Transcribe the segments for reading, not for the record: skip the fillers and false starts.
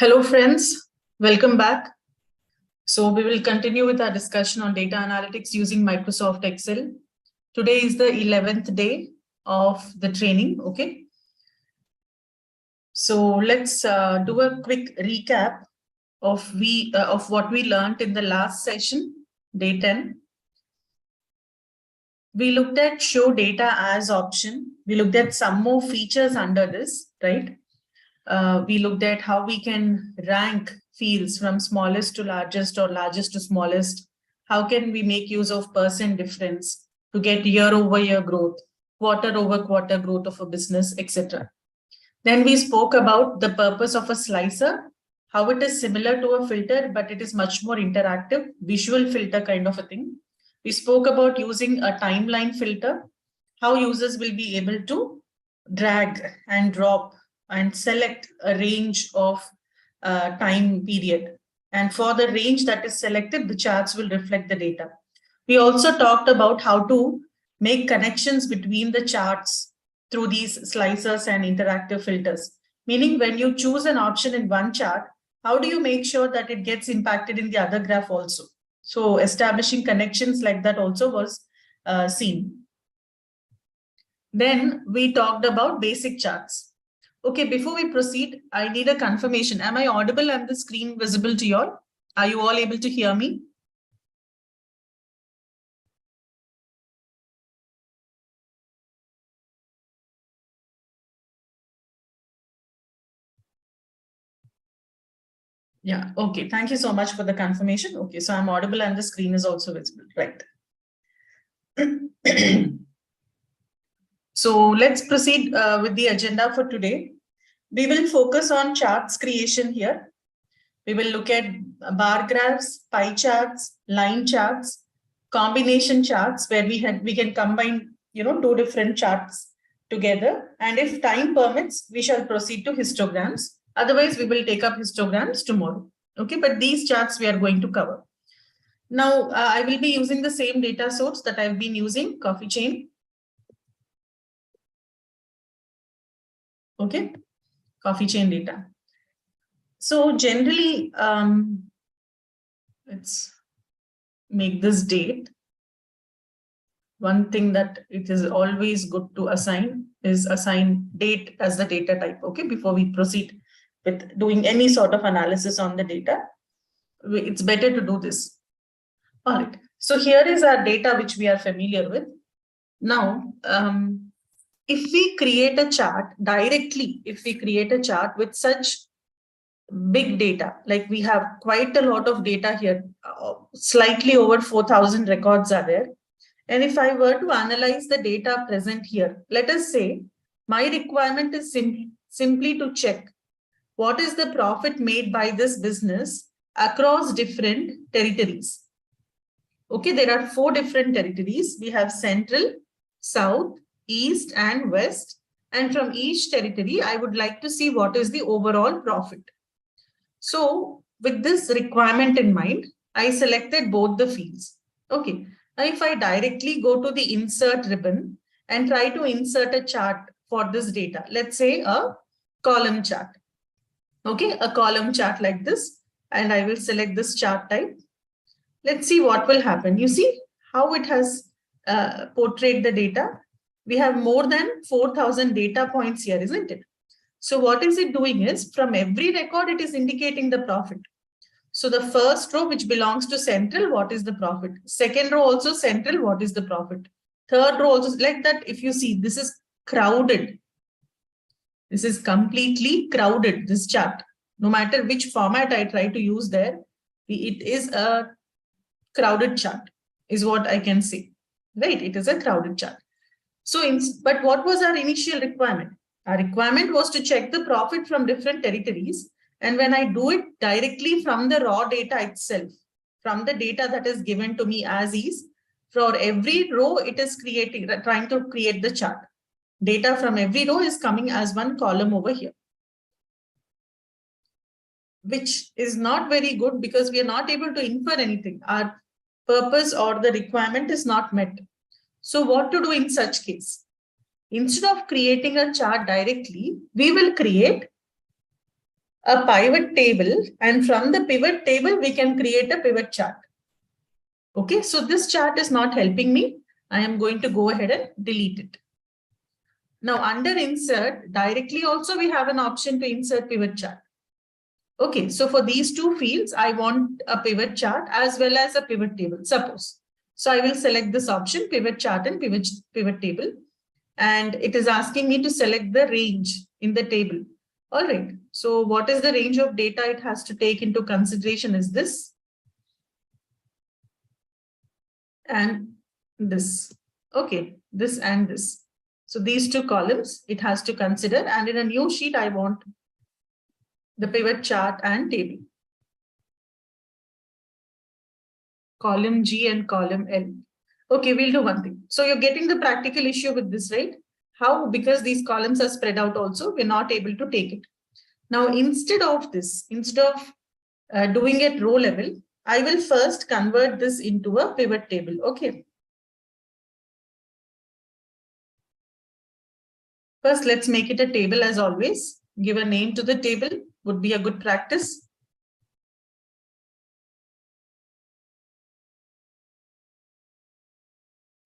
Hello friends, welcome back. So we will continue with our discussion on data analytics using Microsoft Excel. Today is the 11th day of the training, okay? So let's do a quick recap of what we learned in the last session, day 10. We looked at show data as option. We looked at some more features under this, right? We looked at how we can rank fields from smallest to largest or largest to smallest. How can we make use of percent difference to get year-over-year growth, quarter-over-quarter growth of a business, etc. Then we spoke about the purpose of a slicer, how it is similar to a filter, but it is much more interactive, visual filter kind of a thing. We spoke about using a timeline filter, how users will be able to drag and drop and select a range of time period. And for the range that is selected, the charts will reflect the data. We also talked about how to make connections between the charts through these slicers and interactive filters. Meaning when you choose an option in one chart, how do you make sure that it gets impacted in the other graph also? So establishing connections like that also was seen. Then we talked about basic charts. Okay, before we proceed, I need a confirmation. Am I audible and the screen visible to you all? Are you all able to hear me? Yeah, okay. Thank you so much for the confirmation. Okay, so I'm audible and the screen is also visible, right? So let's proceed with the agenda for today. We will focus on charts creation here. We will look at bar graphs, pie charts, line charts, combination charts where we can combine, two different charts together. And if time permits, we shall proceed to histograms. Otherwise, we will take up histograms tomorrow. Okay, but these charts we are going to cover. Now, I will be using the same data source that I've been using, Coffee Chain. Okay, Coffee Chain data. So generally, let's make this date. One thing that it is always good to assign is assign date as the data type, okay, before we proceed with doing any sort of analysis on the data. It's better to do this. All right, so here is our data which we are familiar with. Now, if we create a chart directly, if we create a chart with such big data, like we have quite a lot of data here, slightly over 4,000 records are there. And if I were to analyze the data present here, let us say my requirement is simply to check what is the profit made by this business across different territories. Okay, there are 4 different territories. We have Central, South, East, and West. And from each territory, I would like to see what is the overall profit. So with this requirement in mind, I selected both the fields. Okay. Now, if I directly go to the insert ribbon and try to insert a chart for this data, let's say a column chart. Okay, a column chart like this, and I will select this chart type. Let's see what will happen. You see how it has portrayed the data. We have more than 4,000 data points here, isn't it? So what is it doing is from every record, it is indicating the profit. So the first row, which belongs to Central, what is the profit? Second row also Central, what is the profit? Third row also like that. If you see, this is crowded. This is completely crowded, this chart. No matter which format I try to use there, it is a crowded chart, is what I can say. Right? It is a crowded chart. So, but what was our initial requirement? Our requirement was to check the profit from different territories. And when I do it directly from the raw data itself, from the data that is given to me as is, for every row, it is trying to create the chart. Data from every row is coming as one column over here, which is not very good because we are not able to infer anything. Our purpose or the requirement is not met. So what to do in such case? Instead of creating a chart directly, we will create a pivot table, and from the pivot table, we can create a pivot chart. Okay, so this chart is not helping me. I am going to go ahead and delete it. Now under insert, directly also we have an option to insert pivot chart. Okay, so for these two fields, I want a pivot chart as well as a pivot table, suppose. So I will select this option, pivot chart and pivot table. And it is asking me to select the range in the table. All right, so what is the range of data it has to take into consideration is this and this. Okay, this and this. So these two columns it has to consider, and in a new sheet, I want the pivot chart and table. Column G and column L. Okay, we'll do one thing. So you're getting the practical issue with this, right? How? Because these columns are spread out also, we're not able to take it. Now, instead of this, instead of doing it row level, I will first convert this into a pivot table. Okay. First, let's make it a table as always. Give a name to the table would be a good practice.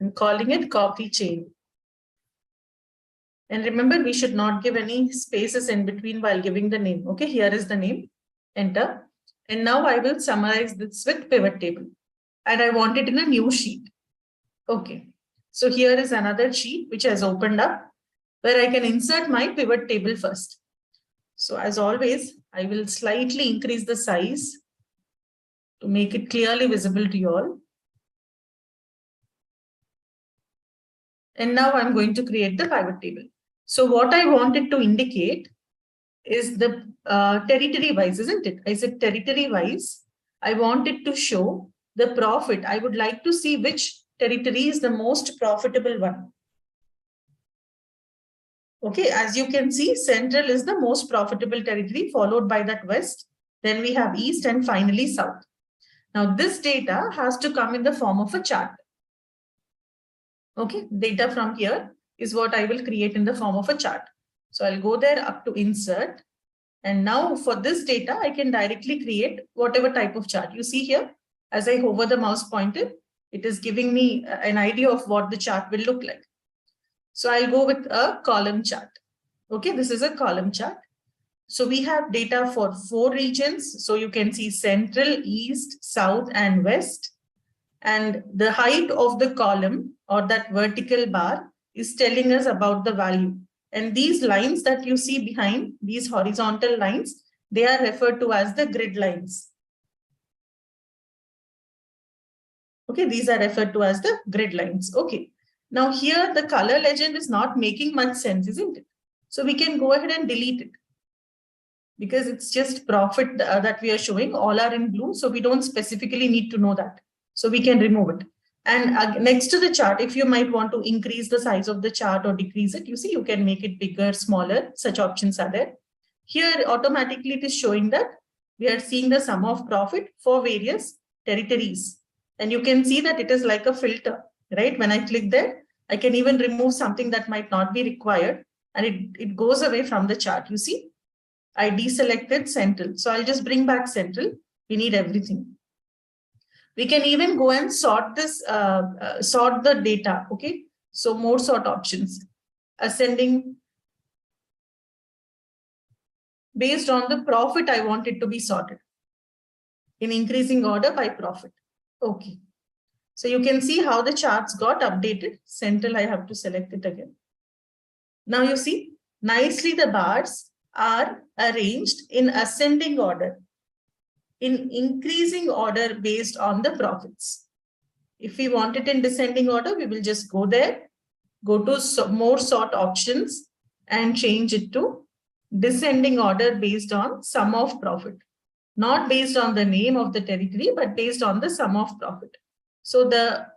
I'm calling it copy chain. And remember, we should not give any spaces in between while giving the name. Okay, here is the name. Enter. And now I will summarize this with pivot table. And I want it in a new sheet. Okay. So here is another sheet which has opened up where I can insert my pivot table first. So as always, I will slightly increase the size to make it clearly visible to you all. And now I'm going to create the pivot table. So what I wanted to indicate is the territory wise, isn't it? I said territory wise. I wanted to show the profit. I would like to see which territory is the most profitable one. Okay, as you can see, central is the most profitable territory, followed by that west. Then we have east and finally south. Now this data has to come in the form of a chart. Okay, data from here is what I will create in the form of a chart. So I'll go there up to insert. And now for this data, I can directly create whatever type of chart. You see here, as I hover the mouse pointer, it is giving me an idea of what the chart will look like. So I'll go with a column chart. Okay, this is a column chart. So we have data for 4 regions. So you can see central, east, south, and west. And the height of the column or that vertical bar is telling us about the value. And these lines that you see behind, these horizontal lines, they are referred to as the grid lines. Okay, these are referred to as the grid lines. Okay, now here the color legend is not making much sense, isn't it? So we can go ahead and delete it because it's just profit that we are showing. All are in blue, so we don't specifically need to know that. So we can remove it. And next to the chart, if you might want to increase the size of the chart or decrease it, you see, you can make it bigger, smaller, such options are there. Here, automatically it is showing that we are seeing the sum of profit for various territories. And you can see that it is like a filter, right? When I click there, I can even remove something that might not be required and it goes away from the chart. You see, I deselected central. So I'll just bring back central. We need everything. We can even go and sort this, sort the data. Okay, so more sort options, ascending based on the profit I want it to be sorted in increasing order by profit. Okay, so you can see how the charts got updated. Central, I have to select it again. Now you see nicely the bars are arranged in ascending order, in increasing order based on the profits. If we want it in descending order, we will just go there, go to more sort options and change it to descending order based on sum of profit. Not based on the name of the territory, but based on the sum of profit. So the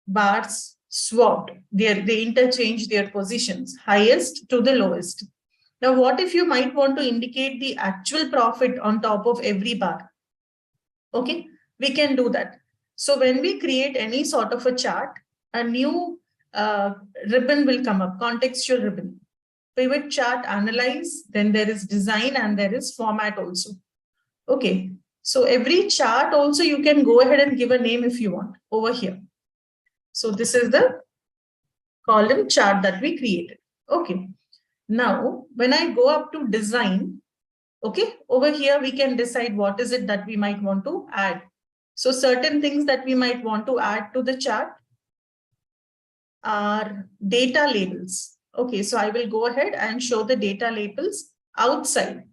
bars swapped, they interchange their positions, highest to the lowest. Now, what if you might want to indicate the actual profit on top of every bar? Okay, we can do that. So when we create any sort of a chart, a new ribbon will come up, contextual ribbon. pivot chart analyze, then there is design, and there is format also. Okay, so every chart also you can go ahead and give a name if you want over here. So this is the column chart that we created. Okay, now when I go up to design, okay, over here we can decide what is it that we might want to add. So certain things that we might want to add to the chart are data labels. Okay, so I will go ahead and show the data labels outside.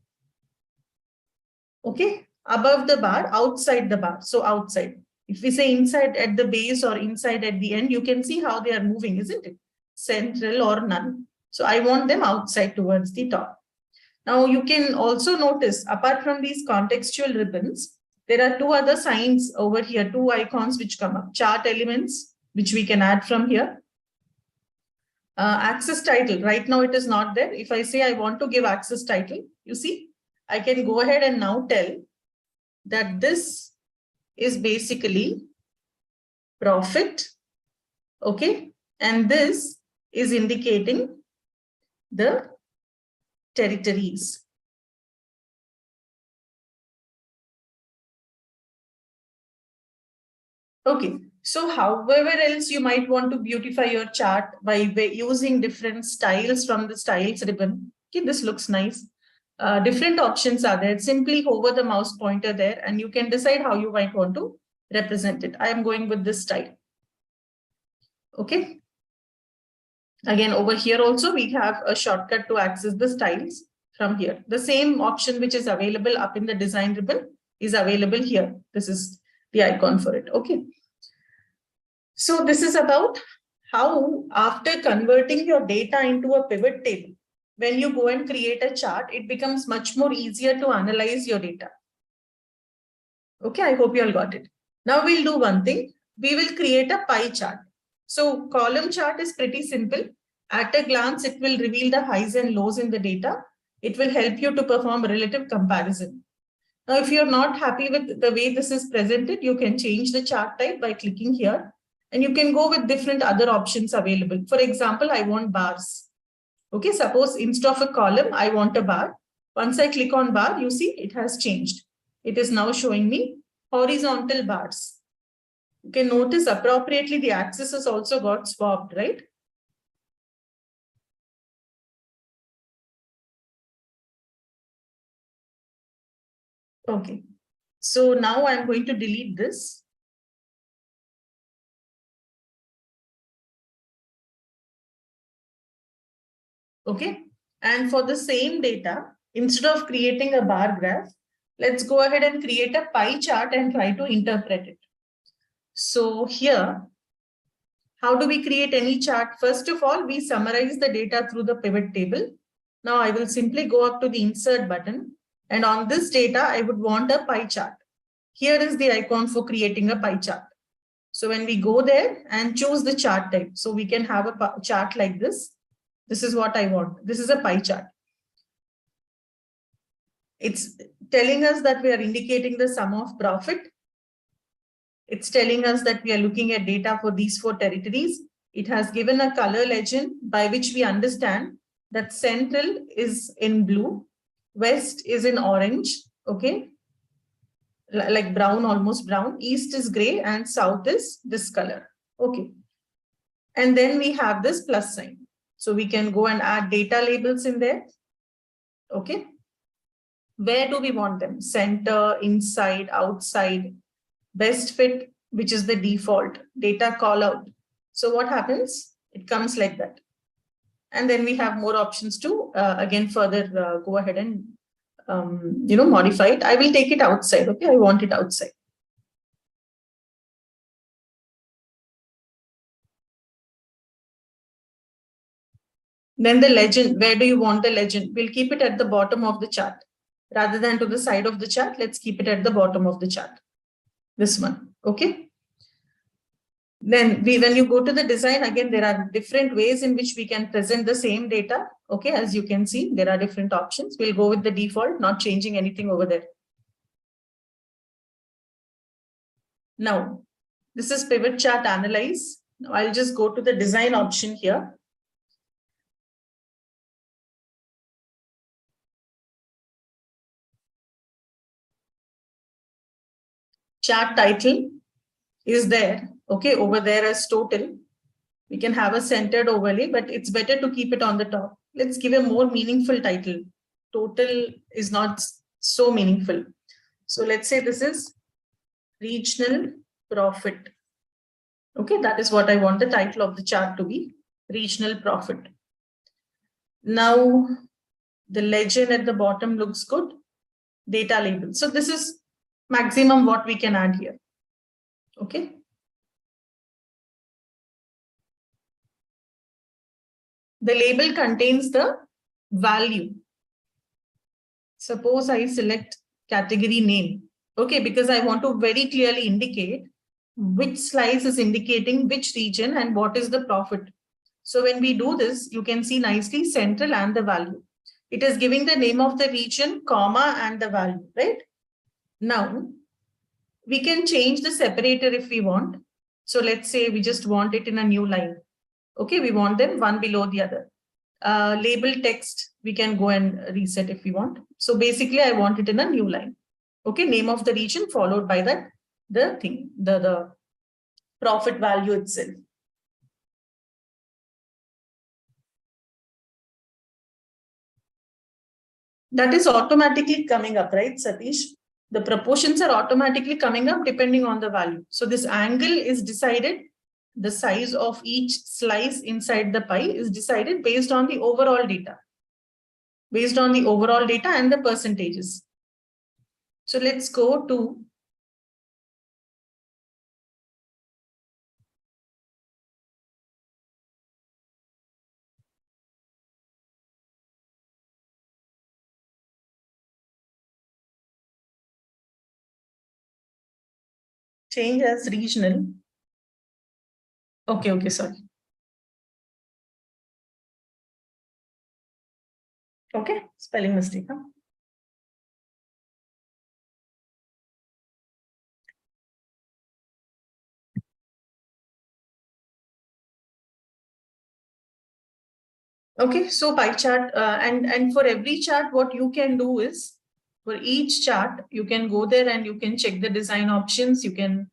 Okay, above the bar, outside the bar. So outside. If we say inside at the base or inside at the end, you can see how they are moving, isn't it? Central or none. So I want them outside towards the top. Now you can also notice, apart from these contextual ribbons, there are two other signs over here, two icons which come up. Chart elements, which we can add from here. Access title, right now it is not there. If I say I want to give access title, you see, I can go ahead and now tell that this is basically profit, okay? And this is indicating the territories. Okay, so however else you might want to beautify your chart by using different styles from the styles ribbon. Okay, this looks nice. Different options are there. Simply hover the mouse pointer there and you can decide how you might want to represent it. I am going with this style. Okay. Again, over here also we have a shortcut to access the styles from here. The same option which is available up in the design ribbon is available here. This is the icon for it. Okay. So this is about how after converting your data into a pivot table, when you go and create a chart, it becomes much more easier to analyze your data. Okay, I hope you all got it. Now we'll do one thing. We will create a pie chart. So column chart is pretty simple. At a glance, it will reveal the highs and lows in the data. It will help you to perform relative comparison. Now, if you're not happy with the way this is presented, you can change the chart type by clicking here. And you can go with different other options available. For example, I want bars. Okay, suppose instead of a column, I want a bar. Once I click on bar, you see it has changed. It is now showing me horizontal bars. You can notice appropriately the axis has also got swapped, right? Okay, so now I'm going to delete this. Okay, and for the same data, instead of creating a bar graph, let's go ahead and create a pie chart and try to interpret it. So here, how do we create any chart? First of all, we summarize the data through the pivot table. Now I will simply go up to the insert button, and on this data, I would want a pie chart. Here is the icon for creating a pie chart. So when we go there and choose the chart type, so we can have a chart like this. This is what I want. This is a pie chart. It's telling us that we are indicating the sum of profit. It's telling us that we are looking at data for these 4 territories. It has given a color legend by which we understand that central is in blue, west is in orange, okay, like brown, almost brown, east is gray, and south is this color. Okay. And then we have this plus sign. So we can go and add data labels in there. Okay. Where do we want them? Center, inside, outside, best fit, which is the default, data call out. So what happens? It comes like that. And then we have more options to, again, further go ahead and, modify it. I will take it outside. Okay. I want it outside. Then the legend, where do you want the legend? We'll keep it at the bottom of the chart. Rather than to the side of the chart, let's keep it at the bottom of the chart. This one, okay? Then when you go to the design, again, there are different ways in which we can present the same data. Okay, as you can see, there are different options. We'll go with the default, not changing anything over there. Now, this is pivot chart analyze. Now I'll just go to the design option here. Chart title is there, okay, over there as total. We can have a centered overlay, but it's better to keep it on the top. Let's give a more meaningful title. Total is not so meaningful. So let's say this is regional profit. Okay, that is what I want the title of the chart to be, regional profit. Now, the legend at the bottom looks good, data label. So this is maximum what we can add here. Okay. The label contains the value. Suppose I select category name. Okay, because I want to very clearly indicate which slice is indicating which region and what is the profit. So when we do this, you can see nicely central and the value. It is giving the name of the region, comma, and the value, right? Now, we can change the separator if we want. So let's say we just want it in a new line. Okay, we want them one below the other. Label text, we can go and reset if we want. So basically, I want it in a new line. Okay, name of the region followed by that, the thing, the profit value itself. That is automatically coming up, right, Satish? The proportions are automatically coming up depending on the value. So this angle is decided, the size of each slice inside the pie is decided based on the overall data. Based on the overall data and the percentages. So let's go to change as regional. Okay, sorry. Okay, spelling mistake. Huh? Okay, so pie chart and for every chart, what you can do is for each chart, you can go there and you can check the design options. You can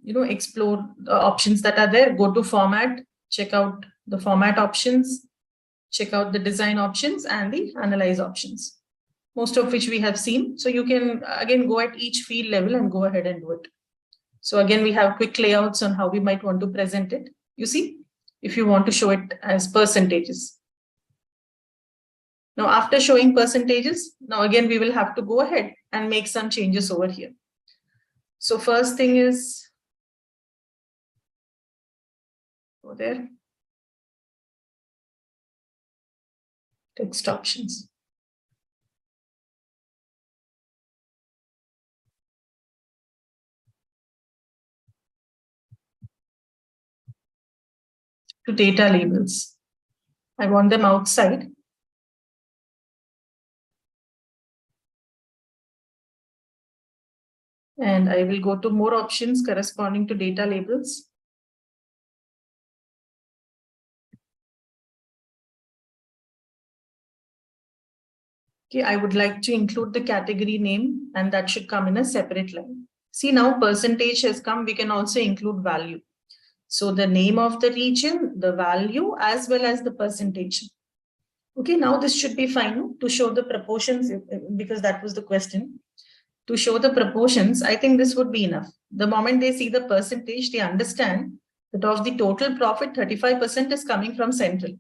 explore the options that are there. Go to format, check out the format options, check out the design options and the analyze options, most of which we have seen. So you can again go at each field level and go ahead and do it. So again, we have quick layouts on how we might want to present it. You see, if you want to show it as percentages. Now, after showing percentages, now again, we will have to go ahead and make some changes over here. So first thing is, go there, text options. To data labels. I want them outside. And I will go to more options corresponding to data labels. Okay, I would like to include the category name and that should come in a separate line. See, now percentage has come, we can also include value. So the name of the region, the value, as well as the percentage. Okay, now this should be fine to show the proportions because that was the question. To show the proportions, I think this would be enough. The moment they see the percentage, they understand that of the total profit, 35% is coming from central.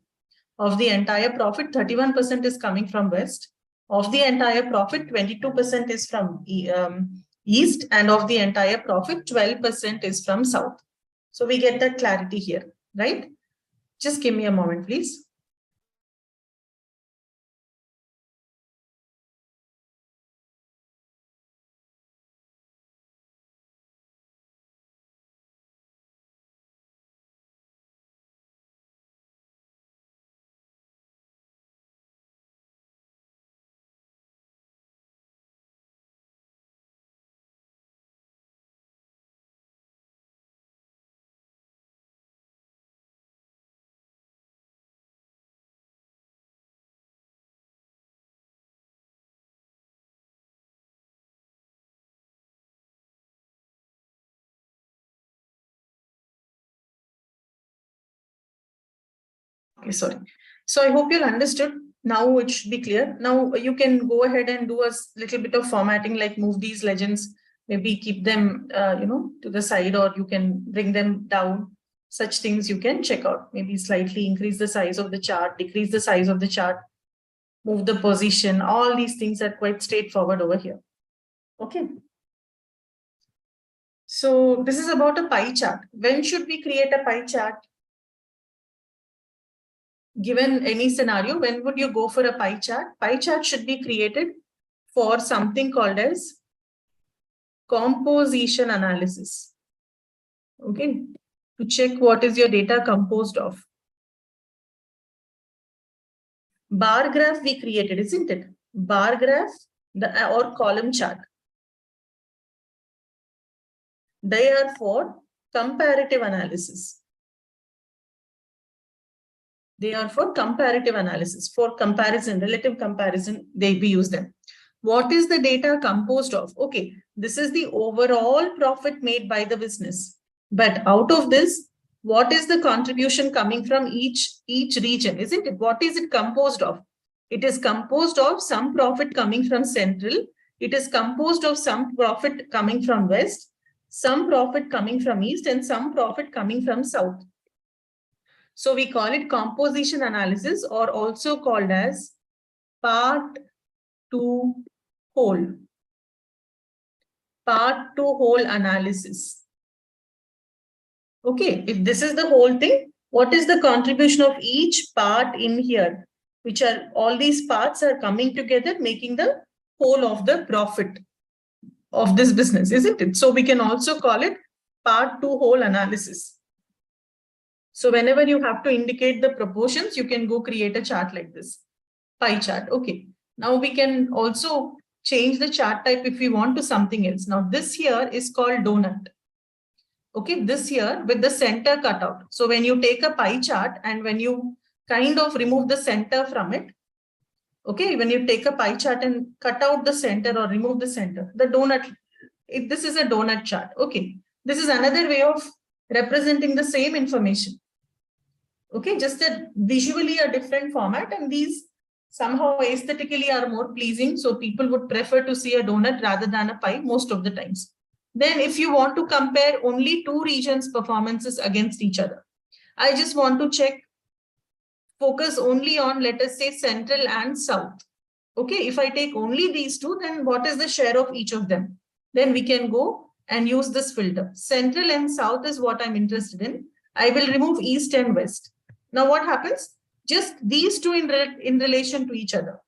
Of the entire profit, 31% is coming from west. Of the entire profit, 22% is from east. And of the entire profit, 12% is from south. So we get that clarity here, right? Just give me a moment, please. Okay, sorry. So I hope you'll understood. Now it should be clear. Now you can go ahead and do a little bit of formatting, like move these legends, maybe keep them, to the side, or you can bring them down. Such things you can check out. Maybe slightly increase the size of the chart, decrease the size of the chart, move the position. All these things are quite straightforward over here. Okay. So this is about a pie chart. When should we create a pie chart? Given any scenario, when would you go for a pie chart? Pie chart should be created for something called as composition analysis. Okay, to check what is your data composed of. Bar graph we created, isn't it? Bar graph or column chart. They are for comparative analysis. They are for comparative analysis, for comparison, relative comparison, we use them. What is the data composed of? Okay, this is the overall profit made by the business. But out of this, what is the contribution coming from each region, isn't it? What is it composed of? It is composed of some profit coming from central. It is composed of some profit coming from west, some profit coming from east, and some profit coming from south. So we call it composition analysis, or also called as part to whole. Part to whole analysis. Okay, if this is the whole thing, what is the contribution of each part in here? Which are all these parts are coming together, making the whole of the profit of this business, isn't it? So we can also call it part to whole analysis. So whenever you have to indicate the proportions, you can go create a chart like this. Pie chart. Okay. Now we can also change the chart type if we want to something else. Now this here is called donut. Okay, this here with the center cutout. So when you take a pie chart and when you kind of remove the center from it, okay, when you take a pie chart and cut out the center or remove the center, the donut, this is a donut chart. Okay, this is another way of representing the same information. Okay, just a visually a different format, and these somehow aesthetically are more pleasing. So people would prefer to see a donut rather than a pie most of the times. Then if you want to compare only two regions' performances against each other, I just want to check, focus only on, let us say, central and south. Okay, if I take only these two, then what is the share of each of them? Then we can go and use this filter. Central and south is what I'm interested in. I will remove east and west. Now what happens? Just these two in relation to each other.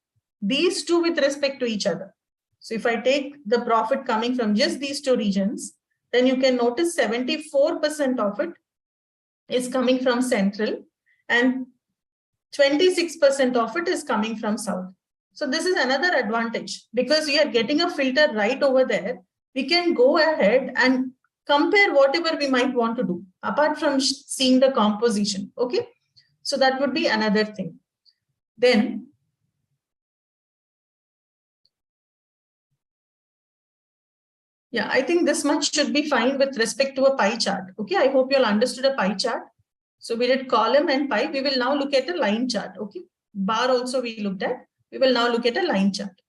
These two with respect to each other. So if I take the profit coming from just these two regions, then you can notice 74% of it is coming from central and 26% of it is coming from south. So this is another advantage, because we are getting a filter right over there. We can go ahead and compare whatever we might want to do apart from seeing the composition. Okay, so that would be another thing. Then yeah, I think this much should be fine with respect to a pie chart. Okay, I hope you all understood a pie chart. So we did column and pie. We will now look at a line chart. Okay, bar also we looked at. We will now look at a line chart.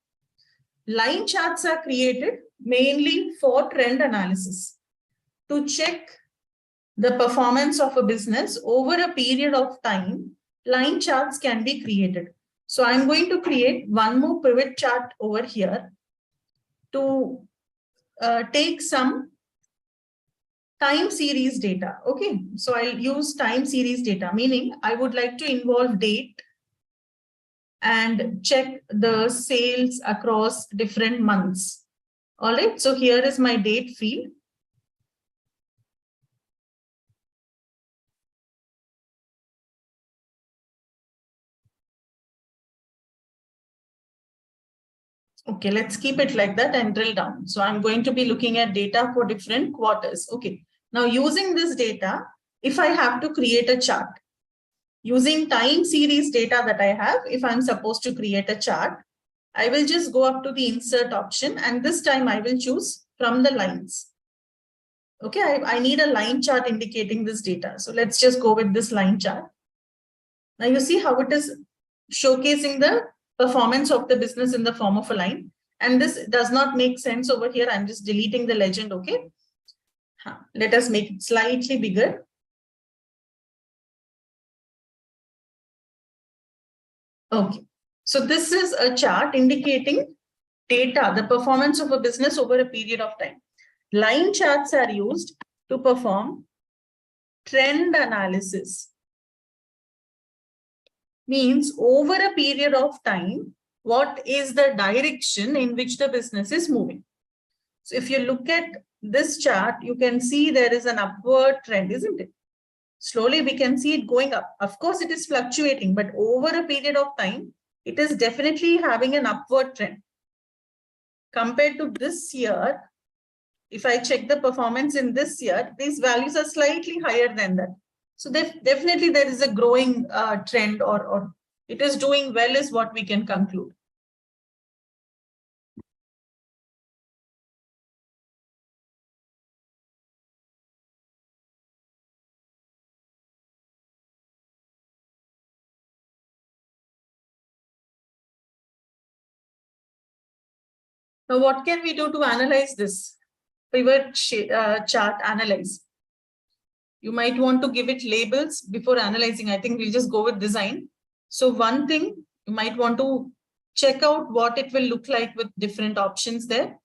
Line charts are created mainly for trend analysis, to check the performance of a business over a period of time. Line charts can be created. So I'm going to create one more pivot chart over here to take some time series data. Okay, so I'll use time series data, meaning I would like to involve date and check the sales across different months. All right, so here is my date field. Okay, let's keep it like that and drill down. So I'm going to be looking at data for different quarters. Okay, now using this data, if I have to create a chart, using time series data that I have, if I'm supposed to create a chart, I will just go up to the insert option, and this time I will choose from the lines. Okay, I need a line chart indicating this data. So let's just go with this line chart. Now you see how it is showcasing the performance of the business in the form of a line. And this does not make sense over here. I'm just deleting the legend, okay? Let us make it slightly bigger. Okay, so this is a chart indicating data, the performance of a business over a period of time. Line charts are used to perform trend analysis. Means over a period of time, what is the direction in which the business is moving. So if you look at this chart, you can see there is an upward trend, isn't it? Slowly we can see it going up. Of course, it is fluctuating, but over a period of time, it is definitely having an upward trend. Compared to this year, if I check the performance in this year, these values are slightly higher than that. So definitely there is a growing trend, or it is doing well is what we can conclude. Now, what can we do to analyze this? Pivot chart analyze. You might want to give it labels before analyzing. I think we'll just go with design. So one thing, you might want to check out what it will look like with different options there.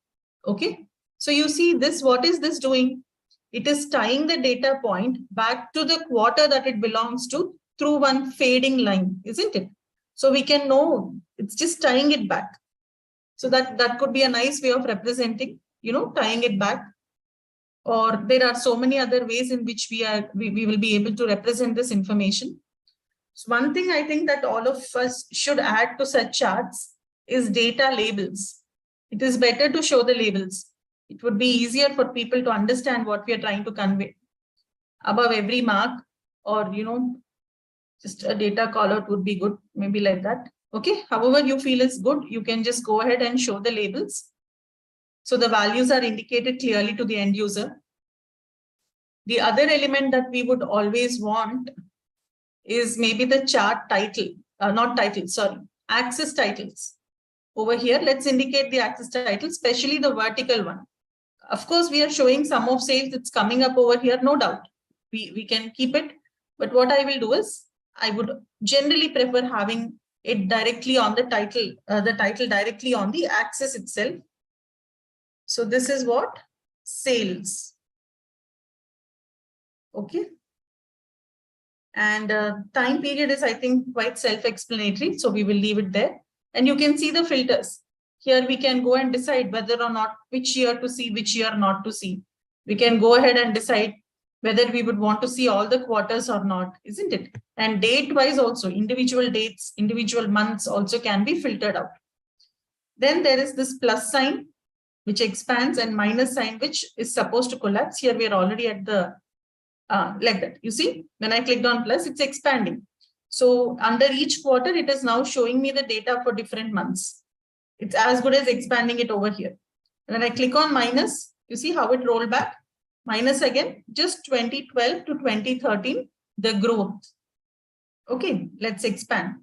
Okay. So you see this, what is this doing? It is tying the data point back to the quarter that it belongs to through one fading line, isn't it? So we can know it's just tying it back. So that could be a nice way of representing, tying it back. Or there are so many other ways in which we will be able to represent this information. So one thing I think that all of us should add to such charts is data labels. It is better to show the labels. It would be easier for people to understand what we are trying to convey. Above every mark, or just a data callout would be good, maybe like that. Okay, however you feel is good, you can just go ahead and show the labels. So the values are indicated clearly to the end user. The other element that we would always want is maybe the chart title, axis titles. Over here, let's indicate the axis title, especially the vertical one. Of course, we are showing sum of sales. It's coming up over here, no doubt. We can keep it. But what I will do is, I would generally prefer having it directly on the title directly on the axis itself. So this is what? Sales. Okay. And time period is, I think, quite self-explanatory. So we will leave it there. And you can see the filters. Here we can go and decide whether or not which year to see, which year not to see. We can go ahead and decide whether we would want to see all the quarters or not, isn't it? And date-wise also, individual dates, individual months also can be filtered out. Then there is this plus sign, which expands, and minus sign, which is supposed to collapse. Here we are already at the, like that. You see, when I clicked on plus, it's expanding. So under each quarter, it is now showing me the data for different months. It's as good as expanding it over here. And when I click on minus, you see how it rolled back? Minus again, just 2012 to 2013, the growth. Okay, let's expand.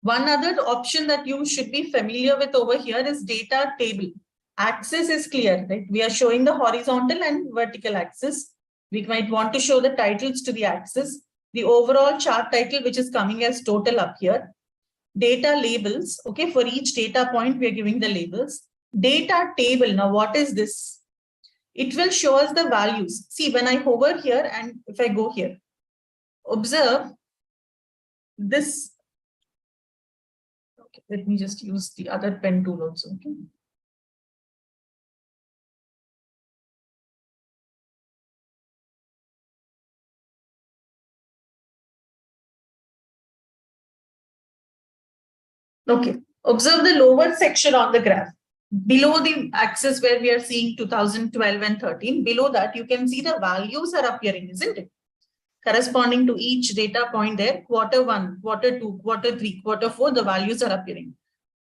One other option that you should be familiar with over here is data table. Axis is clear, right? We are showing the horizontal and vertical axis. We might want to show the titles to the axis. The overall chart title, which is coming as total up here. Data labels, okay, for each data point, we are giving the labels. Data table, now what is this? It will show us the values. See, when I hover here and if I go here, observe this. Okay, let me just use the other pen tool also. Okay. Okay, observe the lower section on the graph. Below the axis where we are seeing 2012 and 13, below that you can see the values are appearing, isn't it? Corresponding to each data point there, quarter 1, quarter 2, quarter 3, quarter 4, the values are appearing.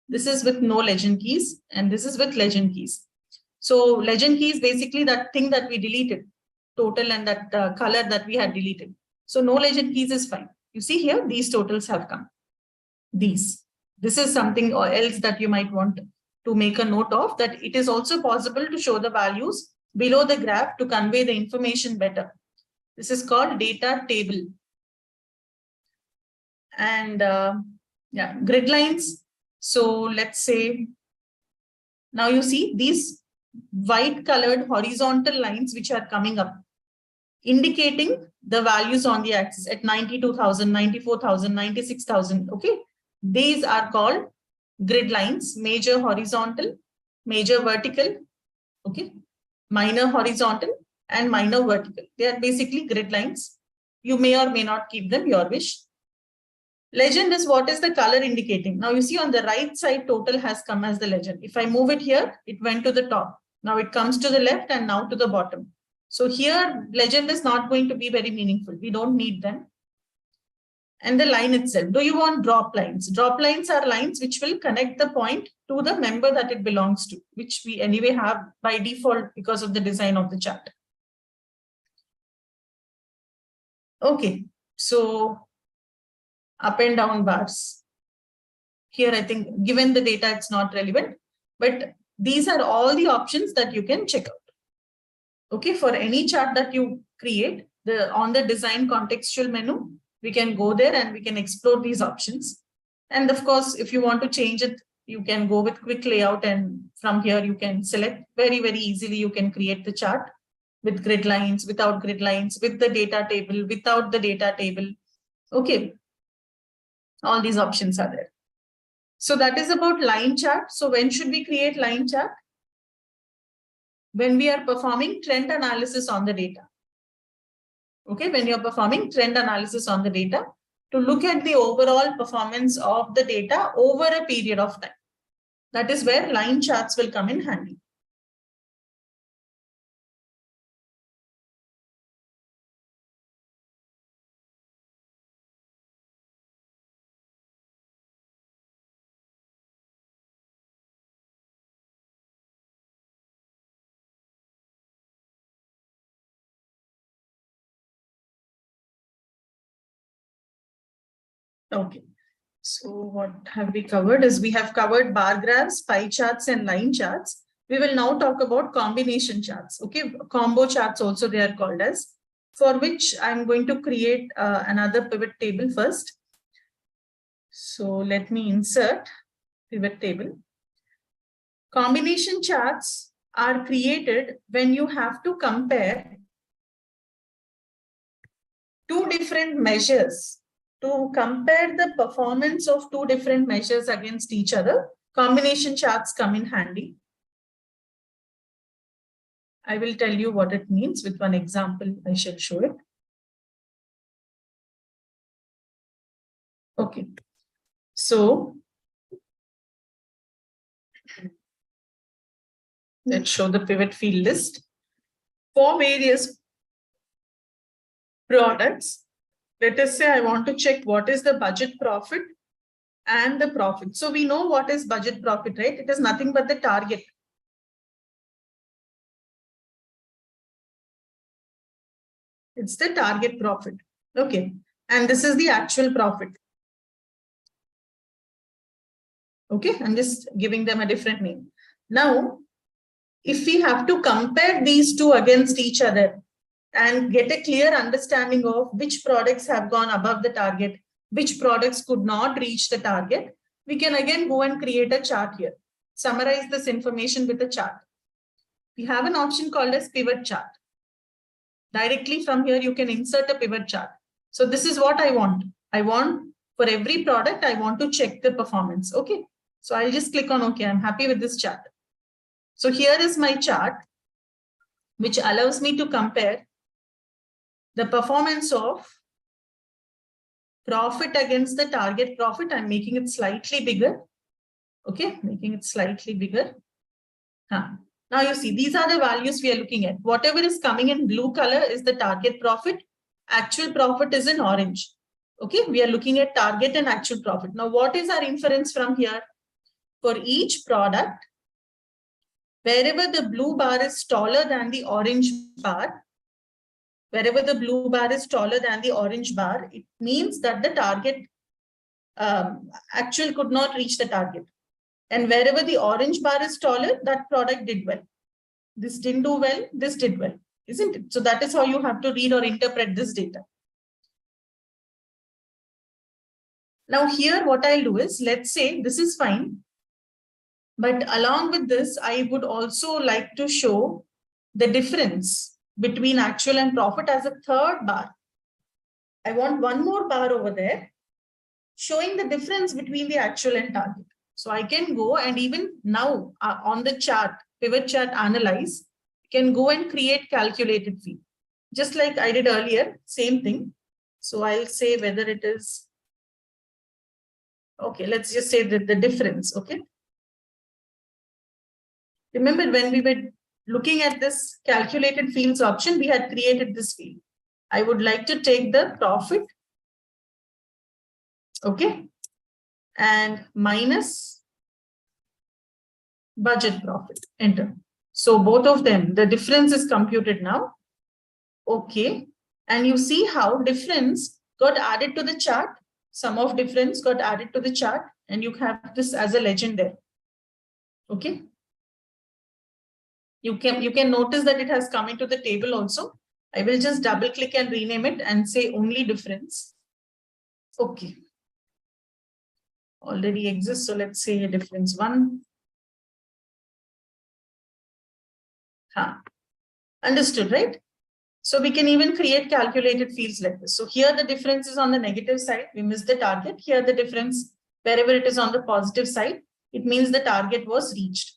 This is with no legend keys and this is with legend keys. So legend key is basically that thing that we deleted, total and that color that we had deleted. So no legend keys is fine. You see here, these totals have come. These. This is something or else that you might want to make a note of, that it is also possible to show the values below the graph to convey the information better. This is called data table. And yeah, grid lines. So let's say, now you see these white colored horizontal lines which are coming up, indicating the values on the axis at 92,000, 94,000, 96,000. Okay. These are called grid lines, major horizontal, major vertical, okay, minor horizontal and minor vertical. They are basically grid lines. You may or may not keep them, your wish. Legend is what is the color indicating. Now you see on the right side, total has come as the legend. If I move it here, it went to the top. Now it comes to the left and now to the bottom. So here, legend is not going to be very meaningful. We don't need them. And the line itself. Do you want drop lines? Drop lines are lines which will connect the point to the member that it belongs to, which we anyway have by default because of the design of the chart. Okay, so up and down bars. Here, I think given the data, it's not relevant, but these are all the options that you can check out. Okay, for any chart that you create, on the design contextual menu, we can go there and we can explore these options. And of course, if you want to change it, you can go with quick layout, and from here you can select very, very easily. You can create the chart with grid lines, without grid lines, with the data table, without the data table. Okay, all these options are there. So that is about line chart. So when should we create line chart? When we are performing trend analysis on the data. Okay, when you're performing trend analysis on the data to look at the overall performance of the data over a period of time. That is where line charts will come in handy. Okay, so what have we covered is we have covered bar graphs, pie charts and line charts. We will now talk about combination charts. Okay, combo charts also they are called as, for which I'm going to create another pivot table first. So let me insert pivot table. Combination charts are created when you have to compare two different measures. To compare the performance of two different measures against each other, combination charts come in handy. I will tell you what it means with one example. I shall show it. Okay. So let's show the pivot field list for various products. Let us say I want to check what is the budget profit and the profit. So we know what is budget profit, right? It is nothing but the target. It's the target profit. Okay. And this is the actual profit. Okay. I'm just giving them a different name. Now, if we have to compare these two against each other and get a clear understanding of which products have gone above the target, which products could not reach the target, we can again go and create a chart here. Summarize this information with a chart. We have an option called as pivot chart. Directly from here, you can insert a pivot chart. So this is what I want. I want for every product, I want to check the performance. Okay. So I'll just click on OK. I'm happy with this chart. So here is my chart, which allows me to compare the performance of profit against the target profit. I'm making it slightly bigger. Okay, making it slightly bigger. Now you see, these are the values we are looking at. Whatever is coming in blue color is the target profit. Actual profit is in orange. Okay, we are looking at target and actual profit. Now, what is our inference from here? For each product, wherever the blue bar is taller than the orange bar, wherever the blue bar is taller than the orange bar, it means that the target actual could not reach the target. And wherever the orange bar is taller, that product did well. This didn't do well, this did well, isn't it? So that is how you have to read or interpret this data. Now here, what I'll do is, let's say this is fine. But along with this, I would also like to show the difference between actual and profit as a third bar. I want one more bar over there showing the difference between the actual and target. So I can go and even now on the chart, pivot chart analyze, can go and create calculated fee. Just like I did earlier, same thing. So I'll say whether it is, okay, let's just say that the difference, okay. Remember when we were looking at this calculated fields option, we had created this field. I would like to take the profit, okay, and minus budget profit, enter. So both of them, the difference is computed now, okay. And you see how difference got added to the chart, sum of difference got added to the chart, and you have this as a legend there, okay. You can notice that it has come into the table also. I will just double click and rename it and say only difference. Okay. Already exists. So let's say a difference 1. Understood, right? So we can even create calculated fields like this. So here the difference is on the negative side. We missed the target. Here the difference, wherever it is on the positive side, it means the target was reached.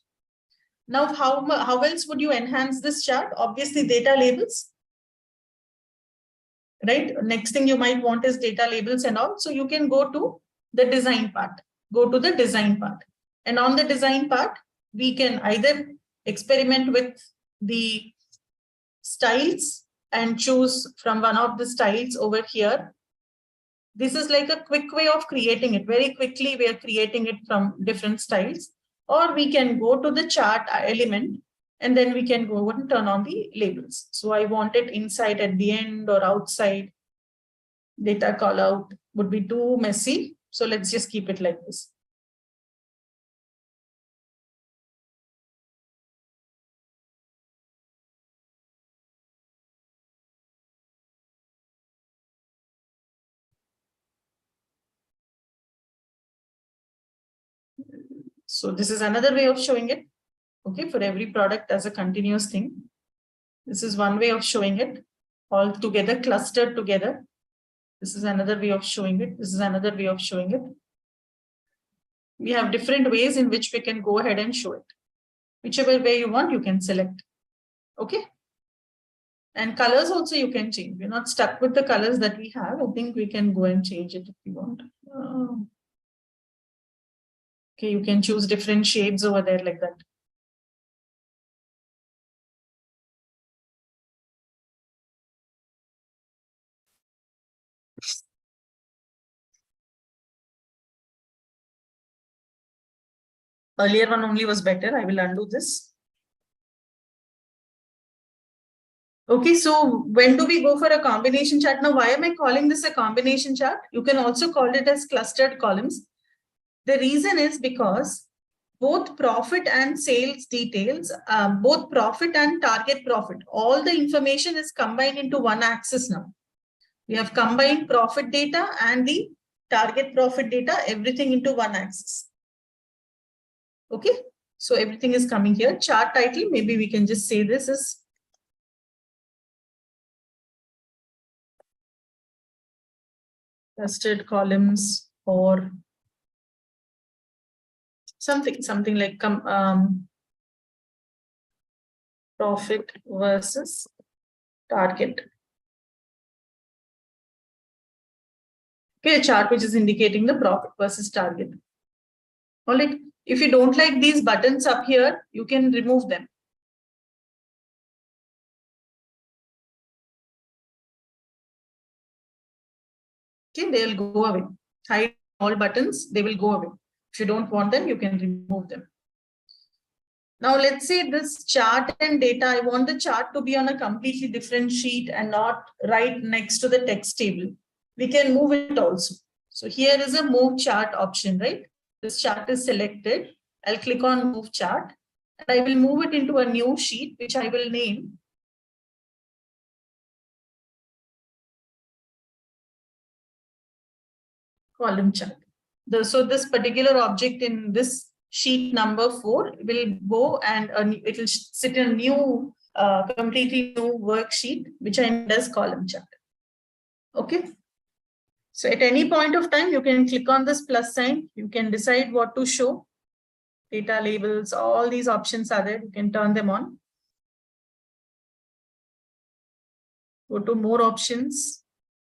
Now, how else would you enhance this chart? Obviously, data labels, right? Next thing you might want is data labels and all. So you can go to the design part. Go to the design part. And on the design part, we can either experiment with the styles and choose from one of the styles over here. This is like a quick way of creating it. Very quickly, we are creating it from different styles. Or we can go to the chart element and then we can go and turn on the labels. So I want it inside at the end or outside. Data call out would be too messy. So let's just keep it like this. So this is another way of showing it. Okay, for every product as a continuous thing. This is one way of showing it, all together, clustered together. This is another way of showing it. This is another way of showing it. We have different ways in which we can go ahead and show it. Whichever way you want, you can select. Okay. And colors also you can change. We're not stuck with the colors that we have. I think we can go and change it if you want. Okay, you can choose different shades over there like that. Earlier one only was better. I will undo this. Okay, so when do we go for a combination chart? Now, why am I calling this a combination chart? You can also call it as clustered columns. The reason is because both profit and sales details, both profit and target profit, all the information is combined into one axis now. We have combined profit data and the target profit data, everything into one axis. Okay, so everything is coming here. Chart title, maybe we can just say this is clustered columns or something like profit versus target. Okay, a chart which is indicating the profit versus target. All right. If you don't like these buttons up here, you can remove them. Okay, they'll go away. Hide all buttons, they will go away. If you don't want them, you can remove them. Now let's say this chart and data, I want the chart to be on a completely different sheet and not right next to the text table. We can move it also. So here is a move chart option, right? This chart is selected. I'll click on move chart and I will move it into a new sheet, which I will name column chart. So this particular object in this sheet number 4 will go and it will sit in a new, completely new worksheet, which I named as column chart. Okay. So at any point of time, you can click on this plus sign. You can decide what to show. Data labels, all these options are there. You can turn them on. Go to more options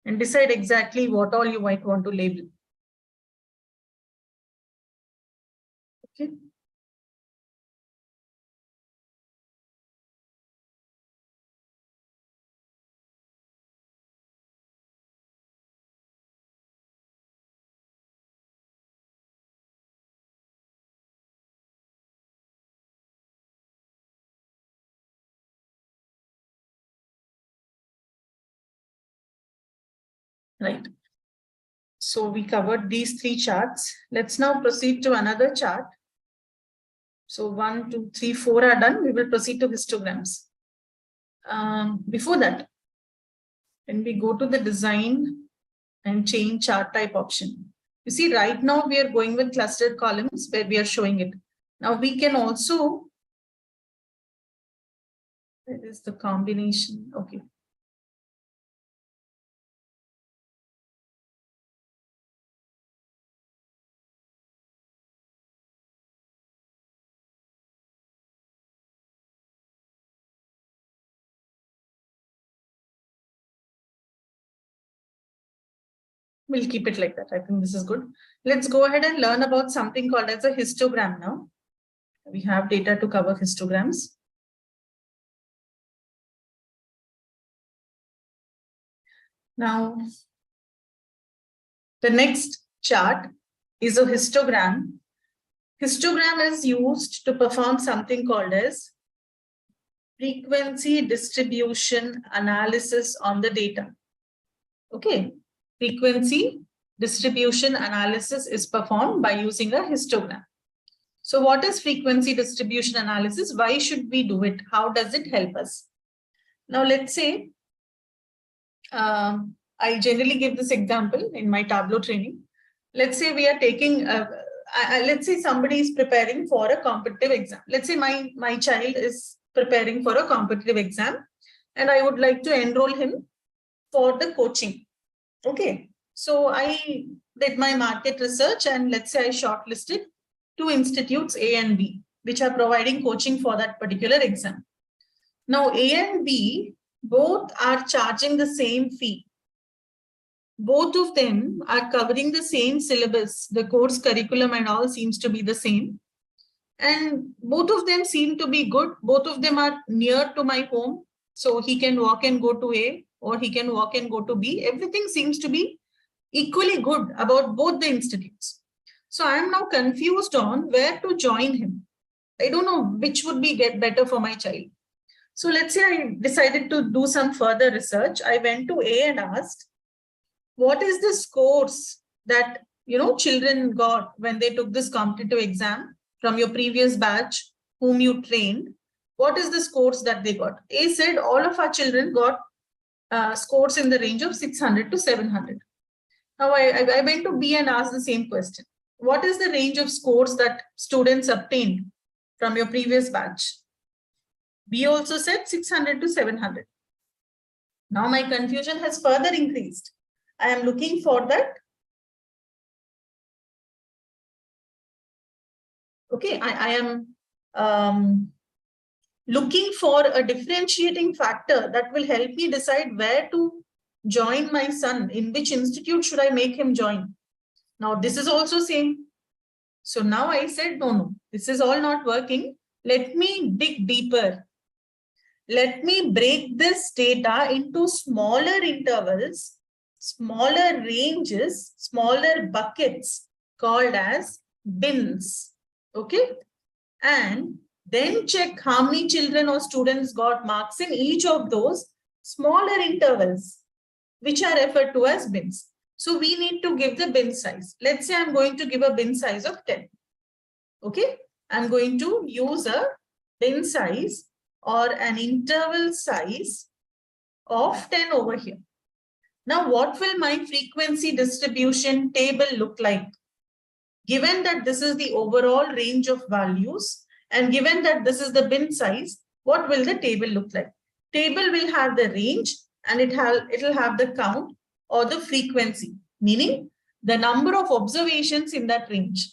and decide exactly what all you might want to label. Okay. Right. So we covered these 3 charts. Let's now proceed to another chart. So 1, 2, 3, 4 are done. We will proceed to histograms. Before that, when we go to the design and change chart type option, you see right now we are going with clustered columns where we are showing it. Now we can also, where is the combination? Okay. We'll keep it like that. I think this is good. Let's go ahead and learn about something called as a histogram now. We have data to cover histograms. Now, the next chart is a histogram. Histogram is used to perform something called as frequency distribution analysis on the data. Okay. Frequency distribution analysis is performed by using a histogram. So what is frequency distribution analysis? Why should we do it? How does it help us? Now let's say, I generally give this example in my Tableau training. Let's say we are taking, let's say somebody is preparing for a competitive exam. Let's say my child is preparing for a competitive exam and I would like to enroll him for the coaching. Okay, so I did my market research and let's say I shortlisted 2 institutes A and B, which are providing coaching for that particular exam. Now A and B, both are charging the same fee. Both of them are covering the same syllabus. The course curriculum and all seems to be the same. And both of them seem to be good. Both of them are near to my home. So he can walk and go to A or he can walk and go to B. Everything seems to be equally good about both the institutes. So I am now confused on where to join him. I don't know which would be better for my child. So let's say I decided to do some further research. I went to A and asked, what is the scores that children got when they took this competitive exam from your previous batch whom you trained? What is the scores that they got? A said all of our children got scores in the range of 600 to 700. Now I went to B and asked the same question. What is the range of scores that students obtained from your previous batch? B also said 600 to 700. Now my confusion has further increased. I am looking for that. Okay, I am looking for a differentiating factor that will help me decide where to join my son. In which institute should I make him join? Now this is also same. So now I said, no, this is all not working. Let me dig deeper. Let me break this data into smaller intervals, smaller ranges, smaller buckets called as bins. Okay. And Then check how many children or students got marks in each of those smaller intervals, which are referred to as bins. So we need to give the bin size. Let's say I'm going to give a bin size of 10. Okay, I'm going to use a bin size or an interval size of 10 over here. Now, what will my frequency distribution table look like? Given that this is the overall range of values and given that this is the bin size, what will the table look like? Table will have the range and it'll have the count or the frequency, meaning the number of observations in that range.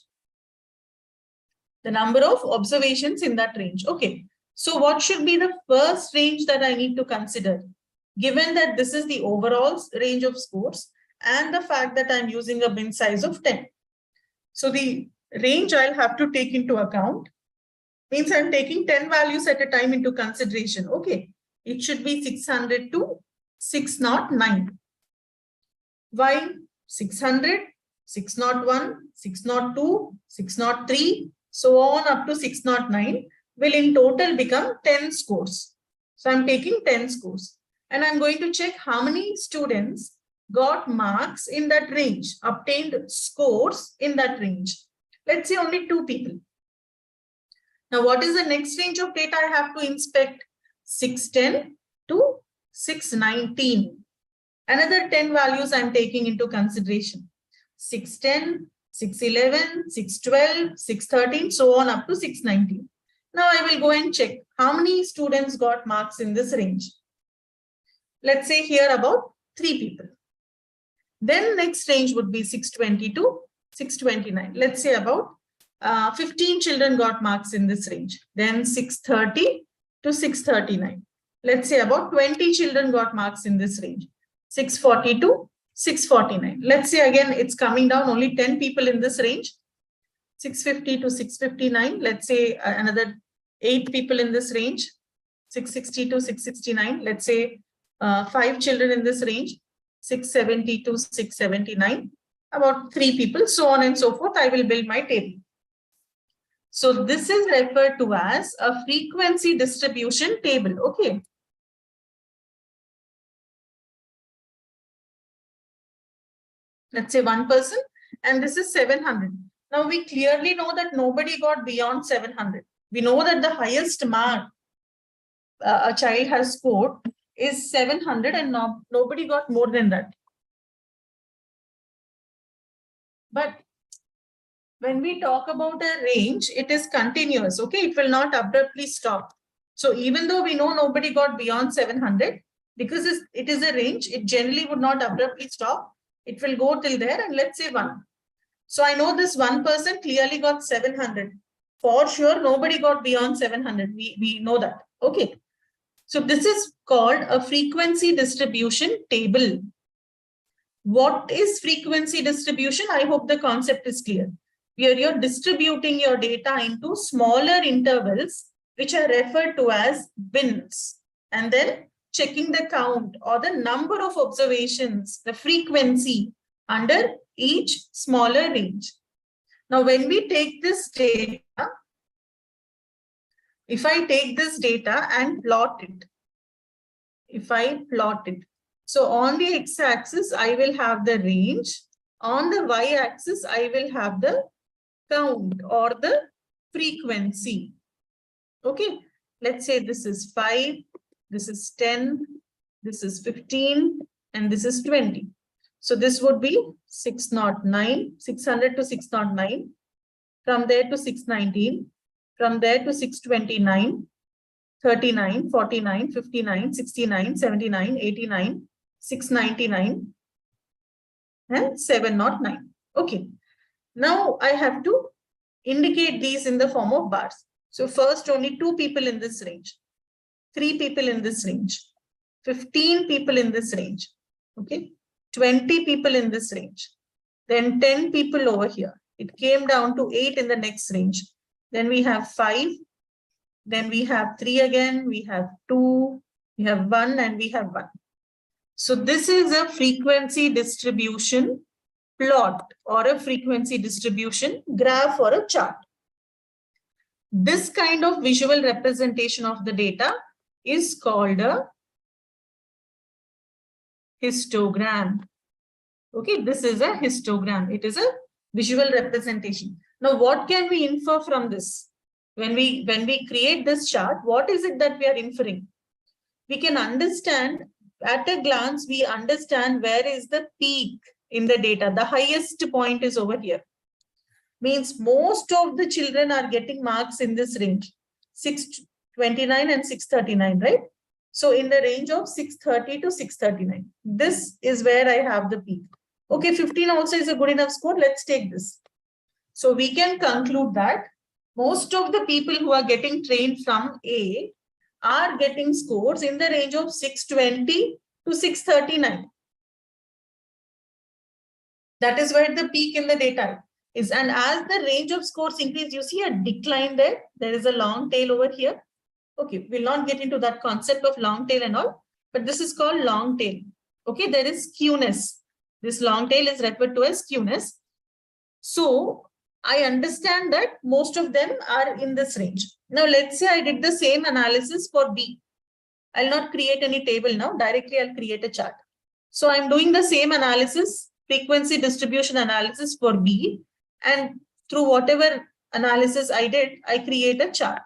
The number of observations in that range. Okay. So what should be the first range that I need to consider? Given that this is the overall range of scores and the fact that I'm using a bin size of 10. So the range I'll have to take into account means I'm taking 10 values at a time into consideration. Okay. It should be 600 to 609. Why? 600, 601, 602, 603, so on up to 609 will in total become 10 scores. So I'm taking 10 scores and I'm going to check how many students got marks in that range, obtained scores in that range. Let's say only 2 people. Now, what is the next range of data I have to inspect? 610 to 619. Another 10 values I'm taking into consideration. 610, 611, 612, 613, so on up to 619. Now I will go and check how many students got marks in this range. Let's say here about 3 people. Then next range would be 620 to 629. Let's say about 15 children got marks in this range. Then 630 to 639. Let's say about 20 children got marks in this range. 640 to 649. Let's say again, it's coming down only 10 people in this range. 650 to 659. Let's say another 8 people in this range. 660 to 669. Let's say 5 children in this range. 670 to 679. About 3 people, so on and so forth. I will build my table. So this is referred to as a frequency distribution table. Okay. Let's say 1 person, and this is 700. Now we clearly know that nobody got beyond 700. We know that the highest mark a child has scored is 700 and nobody got more than that. But when we talk about a range, it is continuous, okay? It will not abruptly stop. So even though we know nobody got beyond 700, because it is a range, it generally would not abruptly stop. It will go till there and let's say 1. So I know this 1 person clearly got 700. For sure, nobody got beyond 700. We know that. Okay. So this is called a frequency distribution table. What is frequency distribution? I hope the concept is clear. Where you're distributing your data into smaller intervals, which are referred to as bins. And then checking the count or the number of observations, the frequency under each smaller range. Now, when we take this data, if I take this data and plot it, so on the x-axis, I will have the range. On the y-axis, I will have the count or the frequency. Okay, let's say this is 5, this is 10, this is 15, and this is 20. So this would be 609, 600 to 609, from there to 619, from there to 629, 39, 49, 59, 69, 79, 89, 699, and 709. Okay. Now I have to indicate these in the form of bars. So first only 2 people in this range, 3 people in this range, 15 people in this range, okay, 20 people in this range, then 10 people over here. It came down to 8 in the next range. Then we have 5, then we have 3 again, we have 2, we have 1, and we have 1. So this is a frequency distribution plot or a frequency distribution graph or a chart. This kind of visual representation of the data is called a histogram. Okay, this is a histogram. It is a visual representation. Now, what can we infer from this? When we create this chart, what is it that we are inferring? We can understand at a glance, we understand where is the peak in the data. The highest point is over here. Means most of the children are getting marks in this range, 629 and 639, right? So in the range of 630 to 639, this is where I have the peak. Okay, 15 also is a good enough score. Let's take this. So we can conclude that most of the people who are getting trained from A are getting scores in the range of 620 to 639. That is where the peak in the data is. And as the range of scores increase, you see a decline there. There is a long tail over here. Okay, we'll not get into that concept of long tail and all, but this is called long tail. Okay, there is skewness. This long tail is referred to as skewness. So I understand that most of them are in this range. Now, let's say I did the same analysis for B. I'll not create any table now. Directly, I'll create a chart. So I'm doing the same analysis, frequency distribution analysis for B. And through whatever analysis I did, I create a chart.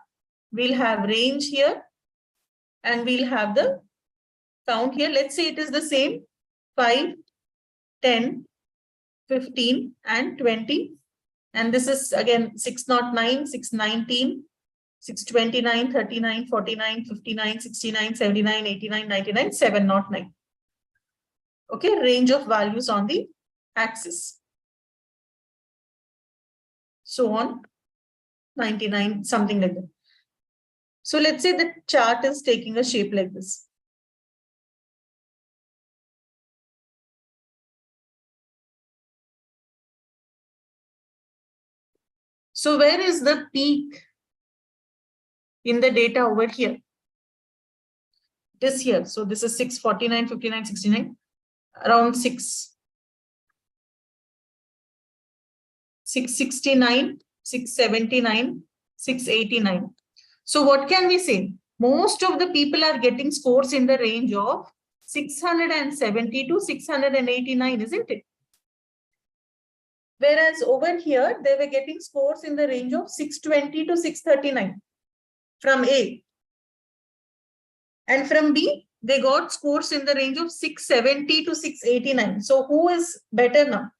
We'll have range here and we'll have the count here. Let's say it is the same 5, 10, 15 and 20. And this is again 609, 619, 629, 39, 49, 59, 69, 79, 89, 99, 709. Okay, range of values on the axis. So on 99, something like that. So let's say the chart is taking a shape like this. So where is the peak in the data over here? This here. So this is 649, 59, 69, around 669, 679, 689. So what can we say? Most of the people are getting scores in the range of 670 to 689, isn't it? Whereas over here, they were getting scores in the range of 620 to 639 from A. And from B, they got scores in the range of 670 to 689. So who is better now?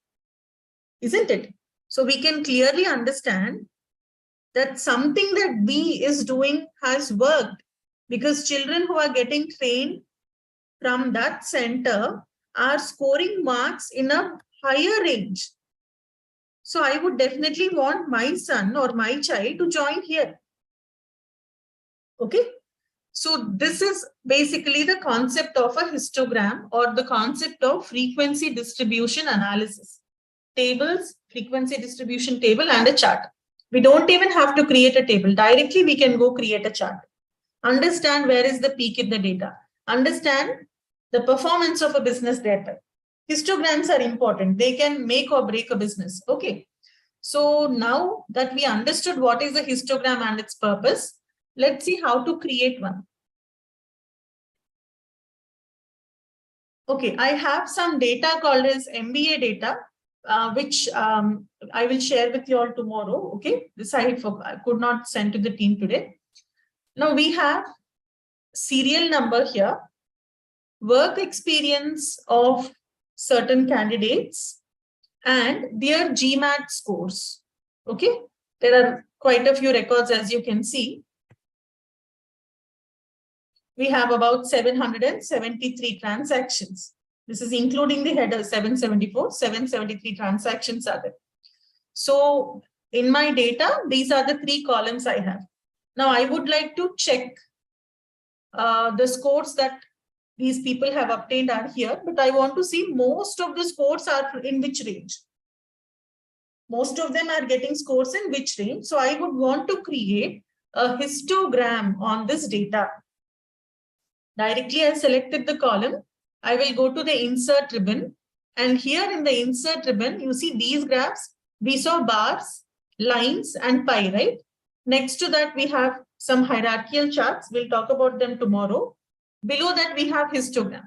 Isn't it? So we can clearly understand that something that B is doing has worked, because children who are getting trained from that center are scoring marks in a higher range. So I would definitely want my son or my child to join here. Okay. So this is basically the concept of a histogram, or the concept of frequency distribution analysis. Tables, frequency distribution table and a chart. We don't even have to create a table. Directly we can go create a chart. Understand where is the peak in the data. Understand the performance of a business data. Histograms are important. They can make or break a business. Okay. So now that we understood what is a histogram and its purpose, let's see how to create one. Okay, I have some data called as MBA data, which I will share with you all tomorrow. Okay, this I could not send to the team today. Now we have serial number here, work experience of certain candidates, and their GMAT scores. Okay, there are quite a few records, as you can see. We have about 773 transactions. This is including the header 774, 773 transactions are there. So in my data, these are the 3 columns I have. Now I would like to check the scores that these people have obtained are here, but I want to see most of the scores are in which range. Most of them are getting scores in which range. So I would want to create a histogram on this data. Directly I selected the column. I will go to the insert ribbon. And here in the insert ribbon, you see these graphs. We saw bars, lines, and pie, right? Next to that, we have some hierarchical charts. We'll talk about them tomorrow. Below that, we have histogram.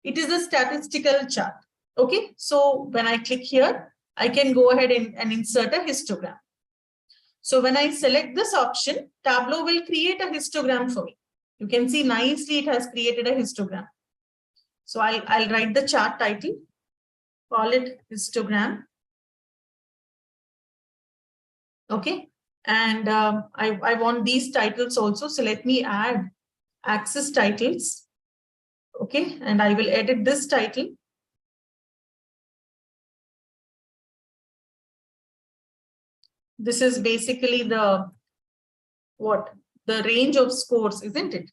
It is a statistical chart. Okay, so when I click here, I can go ahead and insert a histogram. So when I select this option, Tableau will create a histogram for me. You can see nicely it has created a histogram. So I'll write the chart title, call it histogram. Okay, and I want these titles also. So let me add axis titles. Okay, and I will edit this title. This is basically the range of scores, isn't it?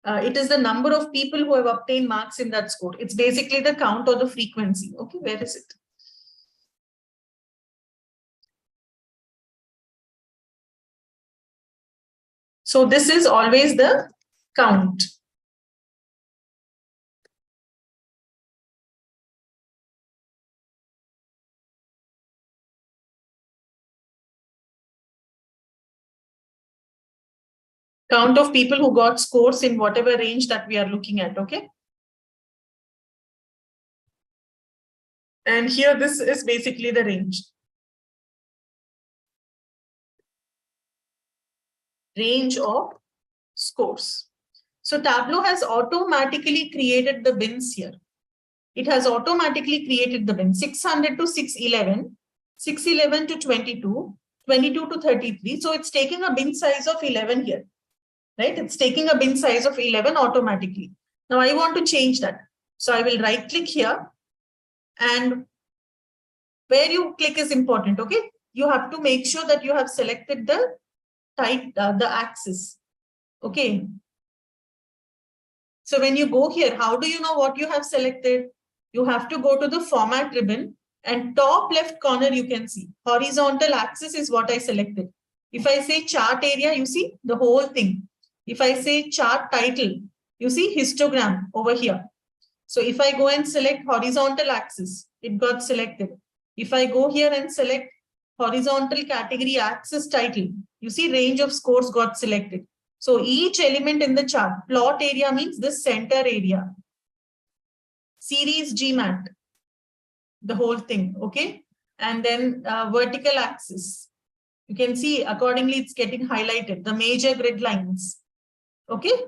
It is the number of people who have obtained marks in that score. It's basically the count or the frequency. Okay, where is it? So this is always the count. Count of people who got scores in whatever range that we are looking at, okay? And here, this is basically the range. Range of scores. So Tableau has automatically created the bins here. It has automatically created the bins 600 to 611, 611 to 22, 22 to 33. So it's taking a bin size of 11 here, right? It's taking a bin size of 11 automatically. Now I want to change that. So I will right click here, and where you click is important, okay? You have to make sure that you have selected the the axis, okay? So when you go here, how do you know what you have selected? You have to go to the format ribbon, and top left corner you can see horizontal axis is what I selected. If I say chart area, you see the whole thing. If I say chart title, you see histogram over here. So if I go and select horizontal axis, it got selected. If I go here and select horizontal category axis title, you see range of scores got selected. So each element in the chart, plot area means this center area. Series GMAT, the whole thing, okay? And then vertical axis. You can see accordingly it's getting highlighted, the major grid lines, okay?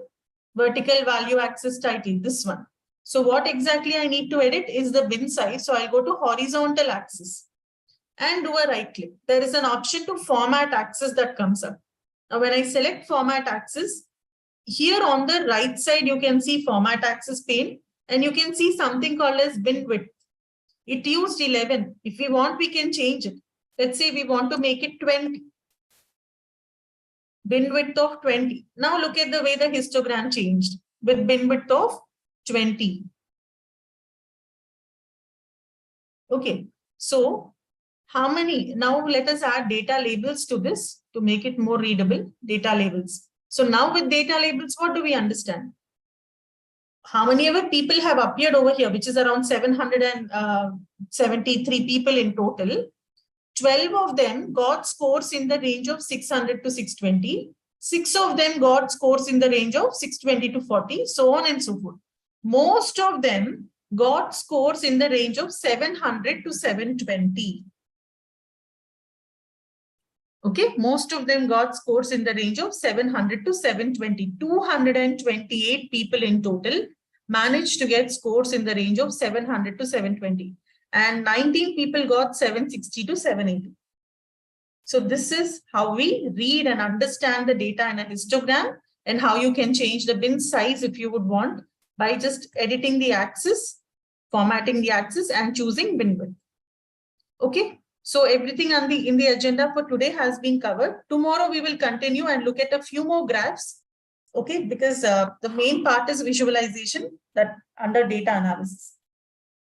Vertical value axis title, this one. So what exactly I need to edit is the bin size. So I'll go to horizontal axis and do a right click. There is an option to format axis that comes up. Now, when I select format axis, here on the right side, you can see format axis pane, and you can see something called as bin width. It used 11. If we want, we can change it. Let's say we want to make it 20. Bin width of 20. Now look at the way the histogram changed with bin width of 20. Okay, so how many? Now let us add data labels to this to make it more readable. Data labels. So now with data labels, what do we understand? How many ever people have appeared over here, which is around 773 people in total. 12 of them got scores in the range of 600 to 620. 6 of them got scores in the range of 620 to 40, so on and so forth. Most of them got scores in the range of 700 to 720. Okay, most of them got scores in the range of 700 to 720. 228 people in total managed to get scores in the range of 700 to 720. And 19 people got 760 to 780. So this is how we read and understand the data in a histogram, and how you can change the bin size if you would want by just editing the axis, formatting the axis, and choosing bin width. Okay. So everything on in the agenda for today has been covered. Tomorrow we will continue and look at a few more graphs. Okay, because the main part is visualization that under data analysis.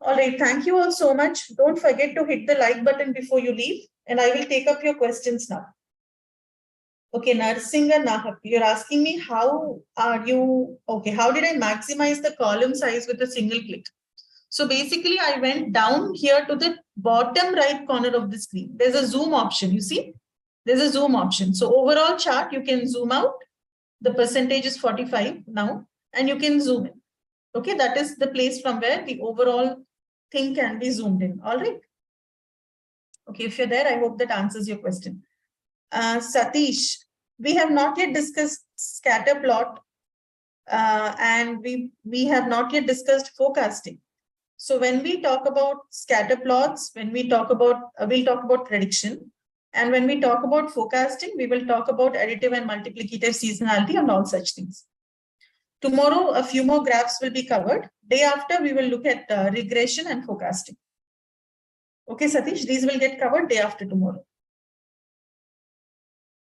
All right, thank you all so much. Don't forget to hit the like button before you leave, and I will take up your questions now. Okay, Narsinga Nahak, you're asking me how are you, okay, how did I maximize the column size with a single click? So basically, I went down here to the bottom right corner of the screen. There's a zoom option, you see? There's a zoom option. So overall chart, you can zoom out. The percentage is 45 now, and you can zoom in. Okay, that is the place from where the overall thing can be zoomed in. All right. Okay, if you're there, I hope that answers your question. Satish, we have not yet discussed scatter plot, and we have not yet discussed forecasting. So when we talk about scatter plots, when we talk about, we'll talk about prediction. And when we talk about forecasting, we will talk about additive and multiplicative seasonality and all such things. Tomorrow, a few more graphs will be covered. Day after, we will look at regression and forecasting. Okay, Satish, these will get covered day after tomorrow.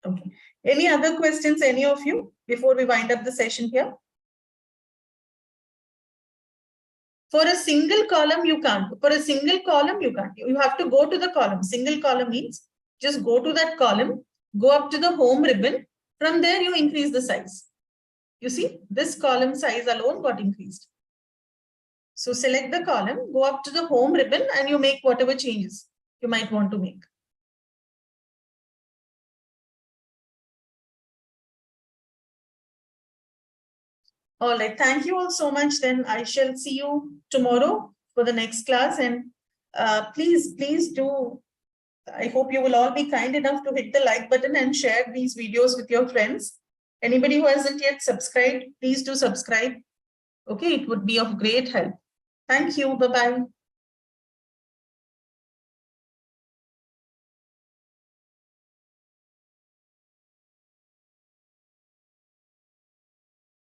Okay. Any other questions, any of you, before we wind up the session here? For a single column, you can't. For a single column, you can't. You have to go to the column. Single column means just go to that column, go up to the home ribbon. From there, you increase the size. You see, this column size alone got increased. So select the column, go up to the home ribbon, and you make whatever changes you might want to make. All right. Thank you all so much. Then I shall see you tomorrow for the next class. And please do. I hope you will all be kind enough to hit the like button and share these videos with your friends. Anybody who hasn't yet subscribed, please do subscribe. Okay, it would be of great help. Thank you. Bye-bye.